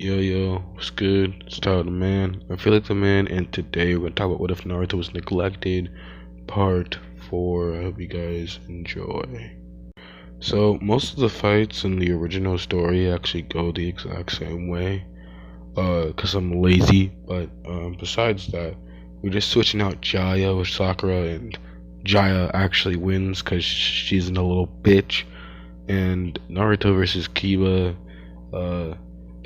Yo, what's good? It's Tyler the Man. I feel like the man, and today we're gonna talk about what if Naruto was neglected, part 4. I hope you guys enjoy. So, most of the fights in the original story actually go the exact same way, cause I'm lazy, but, besides that, we're just switching out Jaya with Sakura, and Jaya actually wins cause she's a little bitch, and Naruto versus Kiba, uh,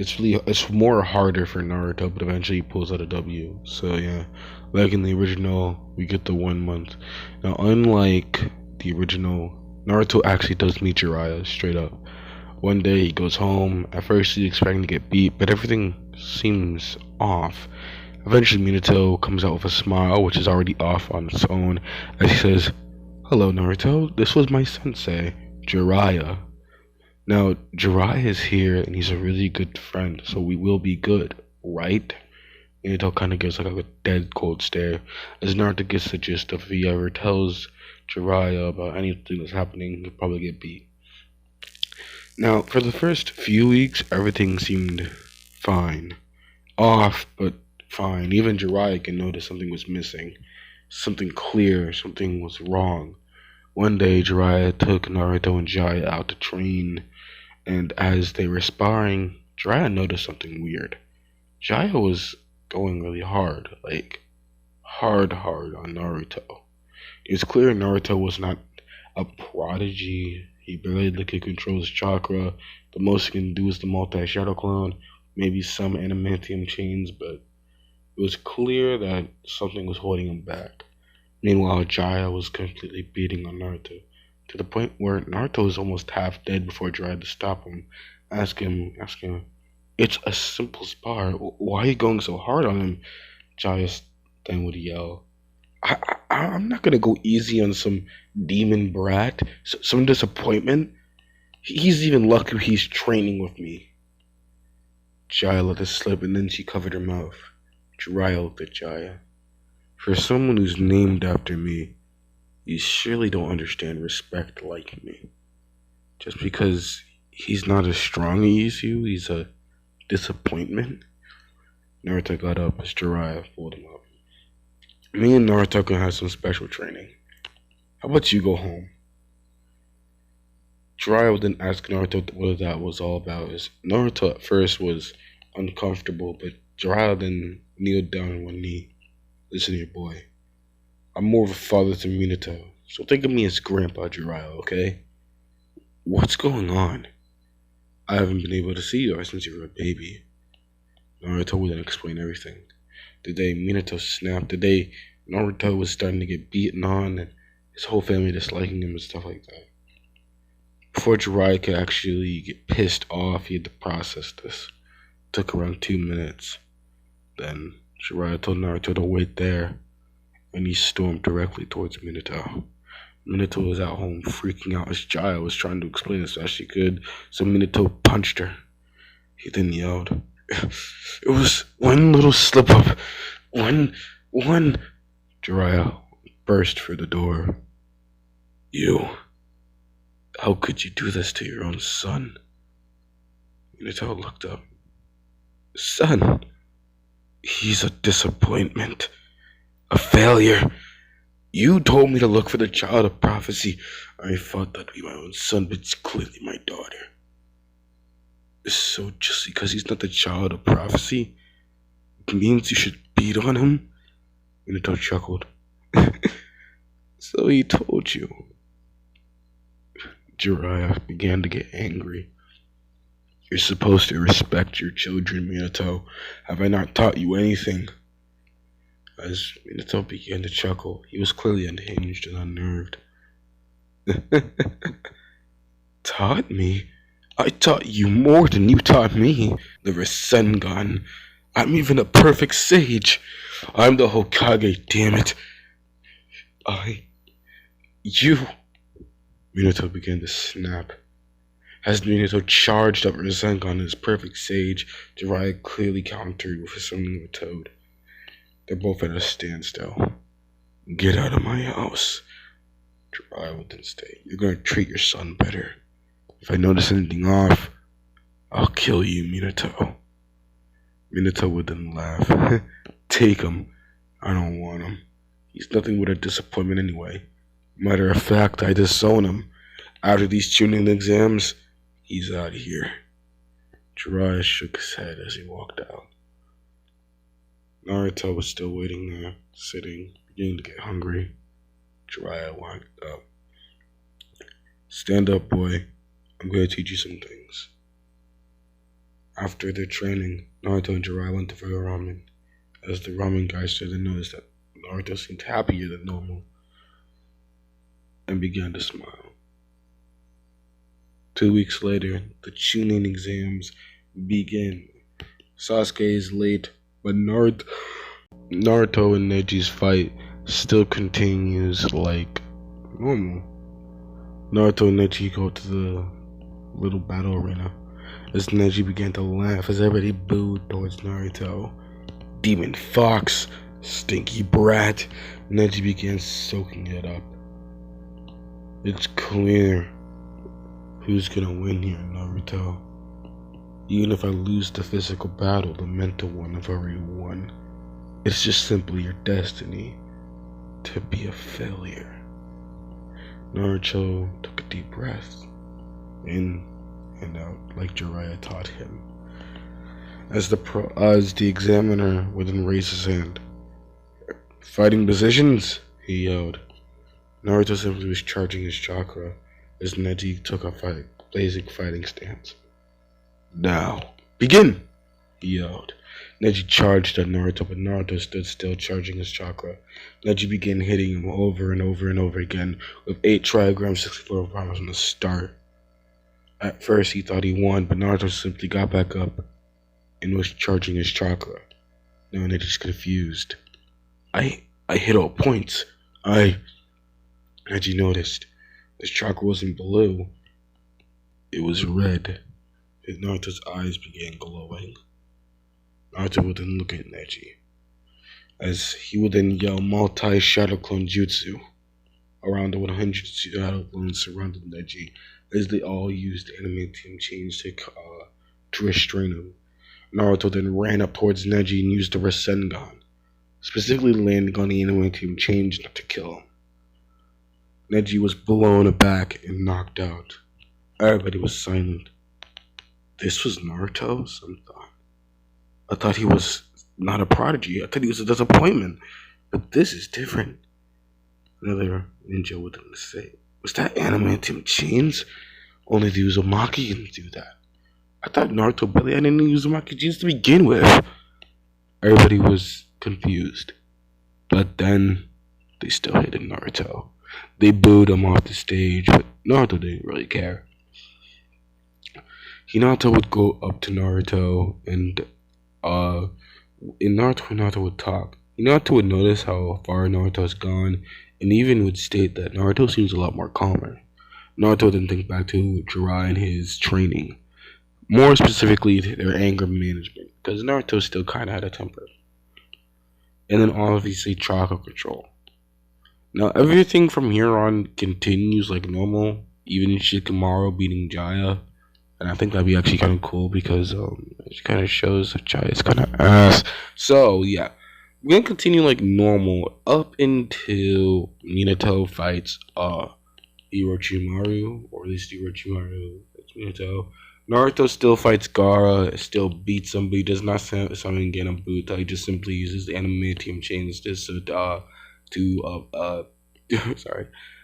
it's more harder for Naruto, but eventually he pulls out a W. So yeah, like in the original, we get the 1 month. Now, unlike the original, Naruto actually does meet Jiraiya straight up. One day he goes home. At first he's expecting to get beat, but everything seems off. Eventually Minato comes out with a smile, which is already off on its own, as he says, "Hello, Naruto. This was my sensei, Jiraiya." Now, Jiraiya is here and he's a really good friend, so we will be good, right? Minato kind of gives like a dead cold stare as Naruto gets the gist of if he ever tells Jiraiya about anything that's happening, he'll probably get beat. Now, for the first few weeks, everything seemed fine. Off, but fine. Even Jiraiya can notice something was missing. Something clear, something was wrong. One day, Jiraiya took Naruto and Jaya out to train, and as they were sparring, Jiraiya noticed something weird. Jaya was going really hard, like hard on Naruto. It was clear Naruto was not a prodigy. He barely could control his chakra. The most he can do is the multi-shadow clone, maybe some adamantium chains, but it was clear that something was holding him back. Meanwhile, Jaya was completely beating on Naruto, to the point where Naruto was almost half dead before Jiraiya had to stop him, asking him, "It's a simple spar. Why are you going so hard on him?" Jaya then would yell, I'm not gonna go easy on some demon brat, some disappointment. He's even lucky he's training with me." Jaya let it slip and then she covered her mouth. Jiraiya looked at Jaya. "For someone who's named after me, you surely don't understand respect like me. Just because he's not as strong as you, he's a disappointment?" Naruto got up as Jiraiya pulled him up. "Me and Naruto can have some special training. How about you go home?" Jiraiya would then ask Naruto what that was all about. As Naruto at first was uncomfortable, but Jiraiya then kneeled down on one knee. "Listen here, boy. I'm more of a father to Minato, so think of me as Grandpa Jiraiya, okay? What's going on? I haven't been able to see you ever since you were a baby." Naruto would then explain everything. The day Minato snapped, the day Naruto was starting to get beaten on, and his whole family disliking him and stuff like that. Before Jiraiya could actually get pissed off, he had to process this. It took around 2 minutes. Then Jiraiya told Naruto to wait there, and he stormed directly towards Minato. Minato was at home freaking out as Jaya was trying to explain as fast as she could, so Minato punched her. He then yelled, "It was one little slip up. One. Jiraiya burst for the door. "You. How could you do this to your own son?" Minato looked up. "Son? He's a disappointment. A failure. You told me to look for the child of prophecy. I thought that'd be my own son, but it's clearly my daughter. So just because he's not the child of prophecy, it means you should beat on him?" Minato chuckled. "So he told you." Jiraiya began to get angry. "You're supposed to respect your children, Minato. Have I not taught you anything?" As Minato began to chuckle, he was clearly unhinged and unnerved. "Taught me? I taught you more than you taught me. The Rasengan. I'm even a perfect sage. I'm the Hokage, damn it. You. Minato began to snap. As Minato charged up Rasengan as perfect sage, Jiraiya clearly countered with something of a toad. They're both at a standstill. "Get out of my house." Jiraiya would then state, "You're gonna treat your son better. If I notice anything off, I'll kill you, Minato." Minato would then laugh. Take him. I don't want him. He's nothing but a disappointment anyway. Matter of fact, I disown him. After these tuning exams, he's out of here. Jiraiya shook his head as he walked out. Naruto was still waiting there, sitting, beginning to get hungry. Jiraiya walked up. Stand up, boy. I'm going to teach you some things. After their training, Naruto and Jiraiya went to for ramen. As the ramen guy started to notice that Naruto seemed happier than normal and began to smile. 2 weeks later, the Chunin exams begin. Sasuke is late, but Naruto and Neji's fight still continues like normal. Naruto and Neji go to the little battle arena as Neji began to laugh as everybody booed towards Naruto. Demon fox, stinky brat. Neji began soaking it up. It's clear who's gonna win here, Naruto. Even if I lose the physical battle, the mental one I've already won. It's just simply your destiny to be a failure. Naruto took a deep breath, in and out like Jiraiya taught him. As the examiner would then raise his hand. Fighting positions, he yelled. Naruto simply was charging his chakra as Neji took a blazing fighting stance. Now, begin! He yelled. Neji charged at Naruto, but Naruto stood still, charging his chakra. Neji began hitting him over and over and over again, with 8 trigrams, 64 bombs from the start. At first, he thought he won, but Naruto simply got back up and was charging his chakra. Now Neji's confused. I hit all points. Neji noticed. His chakra wasn't blue. It was red. And Naruto's eyes began glowing. Naruto would then look at Neji, as he would then yell multi-shadow clone jutsu. Around the 100 shadow clones surrounded Neji, as they all used adamantium chains to restrain him. Naruto then ran up towards Neji and used the Rasengan, specifically landing on the adamantium chains not to kill him. Neji was blown aback and knocked out. Everybody was silent. This was Naruto? Some thought. I thought he was not a prodigy. I thought he was a disappointment. But this is different. Another ninja would then say, was that adamantium chains? Only the Uzumaki can do that. I thought Naruto barely had any Uzumaki chains to begin with. Everybody was confused. But then, they still hated Naruto. They booed him off the stage, but Naruto didn't really care. Hinata would go up to Naruto and Naruto would talk. Hinata would notice how far Naruto has gone and even would state that Naruto seems a lot more calmer. Naruto then think back to Jiraiya and his training. More specifically, their anger management, because Naruto still kind of had a temper. And then obviously chakra control. Now everything from here on continues like normal, even Shikamaru beating Jaya. And I think that'd be actually kind of cool because it kind of shows that Jaya's kind of ass. So yeah, we're gonna continue like normal up until Minato fights Orochimaru, or at least Orochimaru fights Minato. Naruto still fights Gaara, still beats him, but he does not summon Genabuta. He just simply uses the adamantium chains to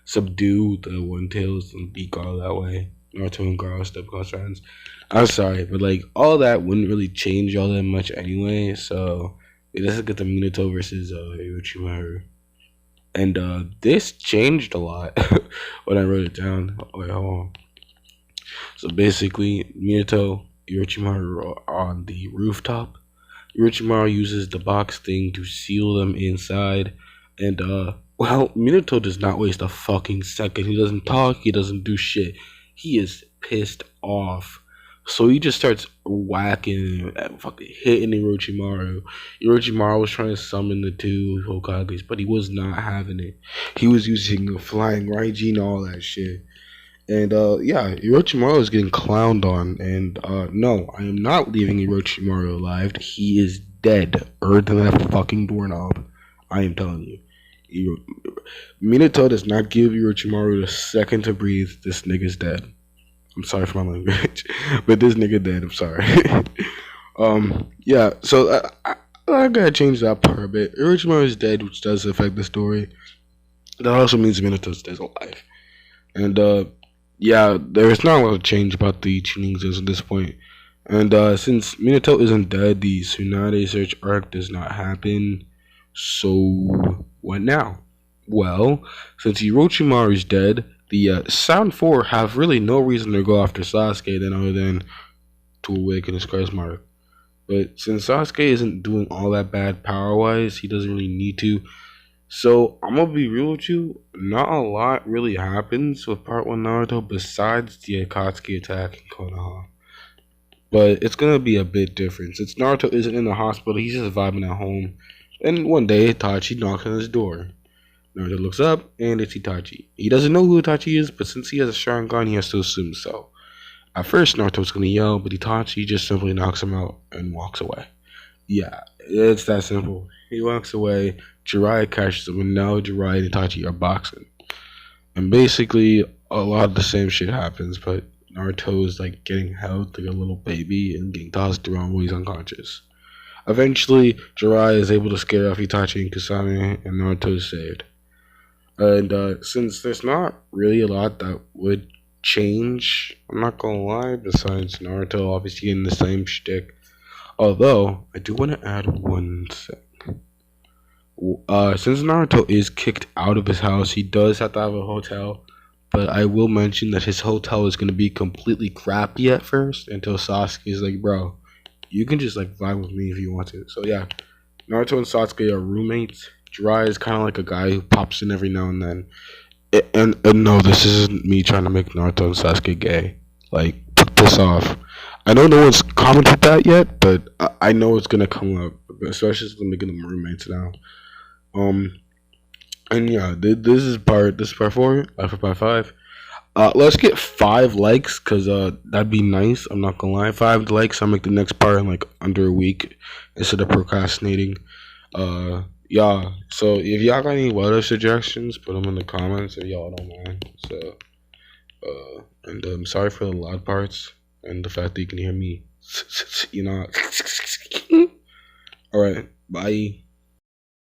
subdue the One Tails and beat Gaara that way. Naruto and Gaara still close friends. I'm sorry, but like all that wouldn't really change all that much anyway. So let's look at the Minato versus Orochimaru. And this changed a lot when I wrote it down. Wait, hold on. So basically, Minato, Orochimaru are on the rooftop. Orochimaru uses the box thing to seal them inside. And Minato does not waste a fucking second. He doesn't talk, he doesn't do shit. He is pissed off. So he just starts whacking and fucking hitting Orochimaru. Orochimaru was trying to summon the 2 Hokages, but he was not having it. He was using a flying Raijin and all that shit. And yeah, Orochimaru is getting clowned on, and no, I am not leaving Orochimaru alive. He is dead, than that fucking doorknob. I am telling you. Minato does not give Orochimaru the second to breathe. This nigga's dead. I'm sorry for my language, but this nigga dead. I'm sorry. Yeah. So I gotta change that part a bit. Orochimaru is dead, which does affect the story. That also means Minato stays alive. And yeah, there's not a lot of change about the Chuningas at this point. And since Minato isn't dead, the Tsunade search arc does not happen. So what now? Well, since Orochimaru is dead, the Sound Four have really no reason to go after Sasuke then other than to awaken his Christ mark. But since Sasuke isn't doing all that bad power wise, he doesn't really need to. So I'm gonna be real with you. Not a lot really happens with Part One Naruto besides the Akatsuki attack in Konoha. But it's gonna be a bit different. Since Naruto isn't in the hospital, he's just vibing at home. And one day Itachi knocks on his door. Naruto looks up and it's Itachi. He doesn't know who Itachi is, but since he has a Sharingan, he has to assume so. At first Naruto's gonna yell, but Itachi just simply knocks him out and walks away. Yeah, it's that simple. He walks away, Jiraiya catches him, and now Jiraiya and Itachi are boxing. And basically, a lot of the same shit happens, but Naruto's like getting held like a little baby and getting tossed around while he's unconscious. Eventually, Jiraiya is able to scare off Itachi and Kasame, and Naruto is saved. And since there's not really a lot that would change, I'm not gonna lie, besides Naruto obviously getting the same shtick. Although, I do want to add one thing. Since Naruto is kicked out of his house, he does have to have a hotel. But I will mention that his hotel is going to be completely crappy at first until Sasuke is like, bro, you can just like vibe with me if you want to. So yeah, Naruto and Sasuke are roommates. Jiraiya is kind of like a guy who pops in every now and then. And no, this isn't me trying to make Naruto and Sasuke gay. Like, put this off. I know no one's commented that yet, but I know it's gonna come up, especially since I'm making them roommates now. Um, and yeah, this is part four. For part five. Let's get 5 likes, cause that'd be nice. I'm not gonna lie, 5 likes. I'll make the next part in like under a week instead of procrastinating. Yeah. So if y'all got any weather suggestions, put them in the comments if y'all don't mind. So, and sorry for the loud parts and the fact that you can hear me. You know. All right. Bye.